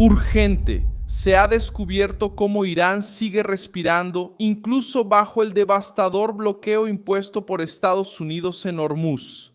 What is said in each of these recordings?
Urgente. Se ha descubierto cómo Irán sigue respirando incluso bajo el devastador bloqueo impuesto por Estados Unidos en Hormuz.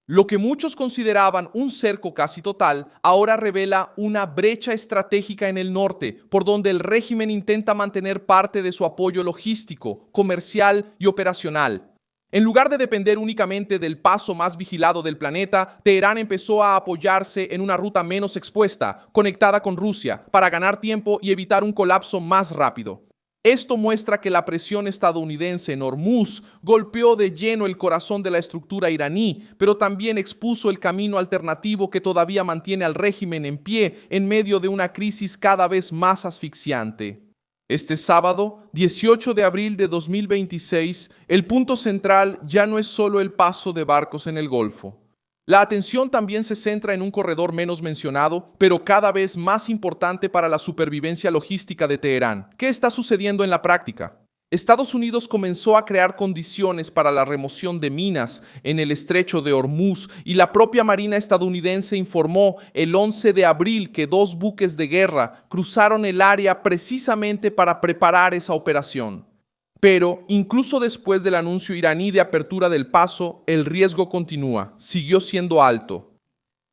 Lo que muchos consideraban un cerco casi total, ahora revela una brecha estratégica en el norte, por donde el régimen intenta mantener parte de su apoyo logístico, comercial y operacional. En lugar de depender únicamente del paso más vigilado del planeta, Teherán empezó a apoyarse en una ruta menos expuesta, conectada con Rusia, para ganar tiempo y evitar un colapso más rápido. Esto muestra que la presión estadounidense en Hormuz golpeó de lleno el corazón de la estructura iraní, pero también expuso el camino alternativo que todavía mantiene al régimen en pie en medio de una crisis cada vez más asfixiante. Este sábado, 18 de abril de 2026, el punto central ya no es solo el paso de barcos en el Golfo. La atención también se centra en un corredor menos mencionado, pero cada vez más importante para la supervivencia logística de Teherán. ¿Qué está sucediendo en la práctica? Estados Unidos comenzó a crear condiciones para la remoción de minas en el estrecho de Hormuz y la propia Marina estadounidense informó el 11 de abril que 2 buques de guerra cruzaron el área precisamente para preparar esa operación. Pero, incluso después del anuncio iraní de apertura del paso, el riesgo continúa, siguió siendo alto.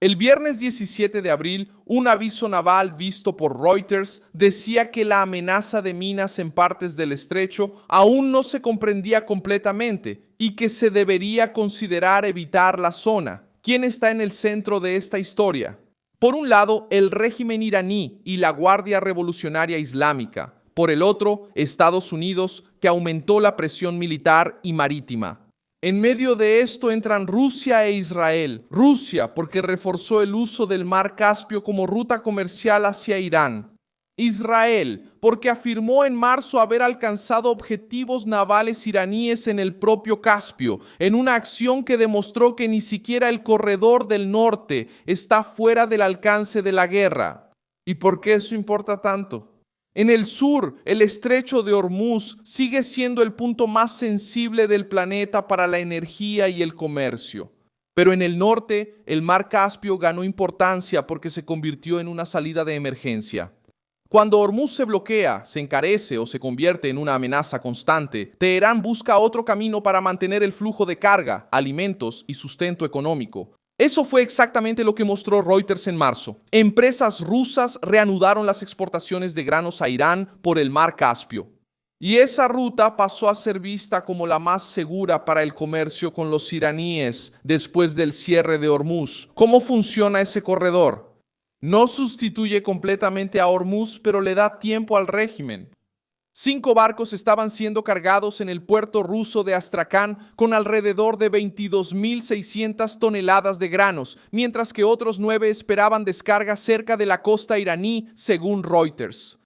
El viernes 17 de abril, un aviso naval visto por Reuters decía que la amenaza de minas en partes del estrecho aún no se comprendía completamente y que se debería considerar evitar la zona. ¿Quién está en el centro de esta historia? Por un lado, el régimen iraní y la Guardia Revolucionaria Islámica. Por el otro, Estados Unidos, que aumentó la presión militar y marítima. En medio de esto entran Rusia e Israel. Rusia, porque reforzó el uso del mar Caspio como ruta comercial hacia Irán. Israel, porque afirmó en marzo haber alcanzado objetivos navales iraníes en el propio Caspio, en una acción que demostró que ni siquiera el corredor del norte está fuera del alcance de la guerra. ¿Y por qué eso importa tanto? En el sur, el estrecho de Hormuz sigue siendo el punto más sensible del planeta para la energía y el comercio. Pero en el norte, el mar Caspio ganó importancia porque se convirtió en una salida de emergencia. Cuando Hormuz se bloquea, se encarece o se convierte en una amenaza constante, Teherán busca otro camino para mantener el flujo de carga, alimentos y sustento económico. Eso fue exactamente lo que mostró Reuters en marzo. Empresas rusas reanudaron las exportaciones de granos a Irán por el mar Caspio. Y esa ruta pasó a ser vista como la más segura para el comercio con los iraníes después del cierre de Hormuz. ¿Cómo funciona ese corredor? No sustituye completamente a Hormuz, pero le da tiempo al régimen. 5 barcos estaban siendo cargados en el puerto ruso de Astrakán con alrededor de 22.600 toneladas de granos, mientras que otros 9 esperaban descarga cerca de la costa iraní, según Reuters.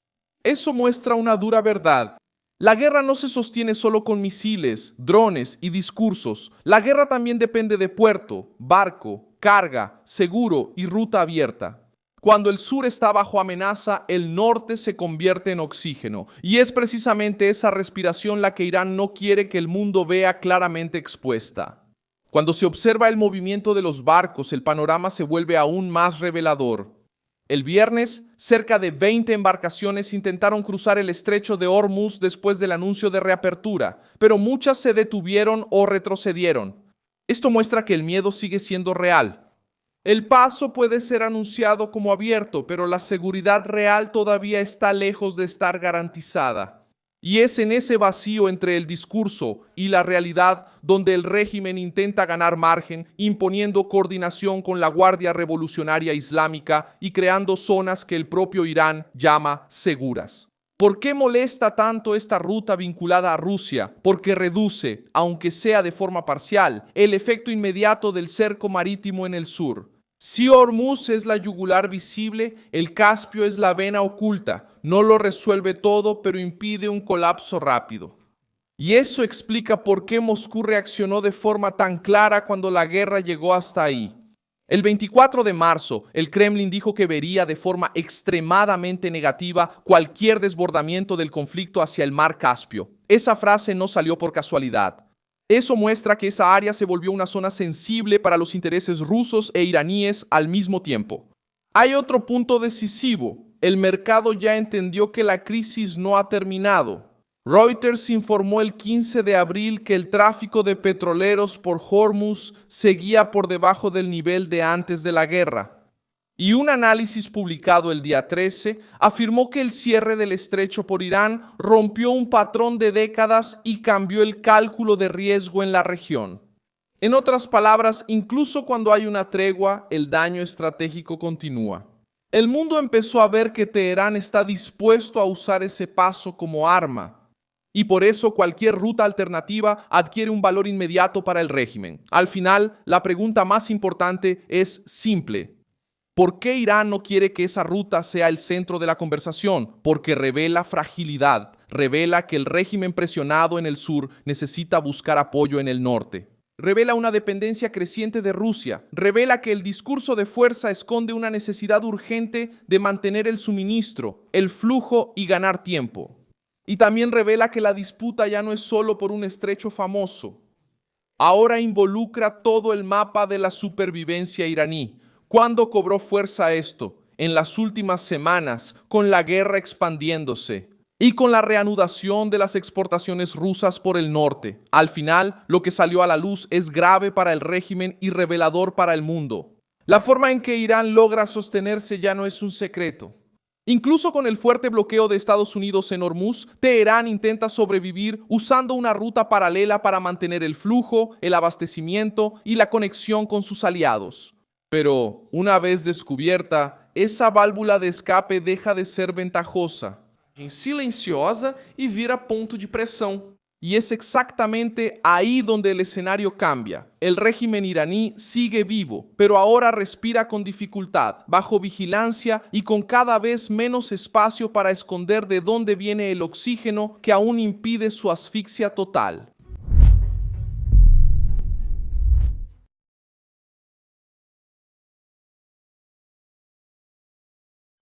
Eso muestra una dura verdad. La guerra no se sostiene solo con misiles, drones y discursos. La guerra también depende de puerto, barco, carga, seguro y ruta abierta. Cuando el sur está bajo amenaza, el norte se convierte en oxígeno. Y es precisamente esa respiración la que Irán no quiere que el mundo vea claramente expuesta. Cuando se observa el movimiento de los barcos, el panorama se vuelve aún más revelador. El viernes, cerca de 20 embarcaciones intentaron cruzar el estrecho de Hormuz después del anuncio de reapertura, pero muchas se detuvieron o retrocedieron. Esto muestra que el miedo sigue siendo real. El paso puede ser anunciado como abierto, pero la seguridad real todavía está lejos de estar garantizada. Y es en ese vacío entre el discurso y la realidad donde el régimen intenta ganar margen, imponiendo coordinación con la Guardia Revolucionaria Islámica y creando zonas que el propio Irán llama seguras. ¿Por qué molesta tanto esta ruta vinculada a Rusia? Porque reduce, aunque sea de forma parcial, el efecto inmediato del cerco marítimo en el sur. Si Hormuz es la yugular visible, el Caspio es la vena oculta. No lo resuelve todo, pero impide un colapso rápido. Y eso explica por qué Moscú reaccionó de forma tan clara cuando la guerra llegó hasta ahí. El 24 de marzo, el Kremlin dijo que vería de forma extremadamente negativa cualquier desbordamiento del conflicto hacia el mar Caspio. Esa frase no salió por casualidad. Eso muestra que esa área se volvió una zona sensible para los intereses rusos e iraníes al mismo tiempo. Hay otro punto decisivo. el mercado ya entendió que la crisis no ha terminado. Reuters informó el 15 de abril que el tráfico de petroleros por Hormuz seguía por debajo del nivel de antes de la guerra. Y un análisis publicado el día 13 afirmó que el cierre del estrecho por Irán rompió un patrón de décadas y cambió el cálculo de riesgo en la región. En otras palabras, incluso cuando hay una tregua, el daño estratégico continúa. El mundo empezó a ver que Teherán está dispuesto a usar ese paso como arma. Y por eso cualquier ruta alternativa adquiere un valor inmediato para el régimen. Al final, la pregunta más importante es simple. ¿Por qué Irán no quiere que esa ruta sea el centro de la conversación? Porque revela fragilidad, revela que el régimen presionado en el sur necesita buscar apoyo en el norte. Revela una dependencia creciente de Rusia, revela que el discurso de fuerza esconde una necesidad urgente de mantener el suministro, el flujo y ganar tiempo. Y también revela que la disputa ya no es solo por un estrecho famoso. Ahora involucra todo el mapa de la supervivencia iraní. ¿Cuándo cobró fuerza esto? En las últimas semanas, con la guerra expandiéndose y con la reanudación de las exportaciones rusas por el norte. Al final, lo que salió a la luz es grave para el régimen y revelador para el mundo. La forma en que Irán logra sostenerse ya no es un secreto. Incluso con el fuerte bloqueo de Estados Unidos en Hormuz, Teherán intenta sobrevivir usando una ruta paralela para mantener el flujo, el abastecimiento y la conexión con sus aliados. Pero, una vez descubierta, esa válvula de escape deja de ser ventajosa, silenciosa y vira punto de presión. Y es exactamente ahí donde el escenario cambia. El régimen iraní sigue vivo, pero ahora respira con dificultad, bajo vigilancia y con cada vez menos espacio para esconder de dónde viene el oxígeno que aún impide su asfixia total.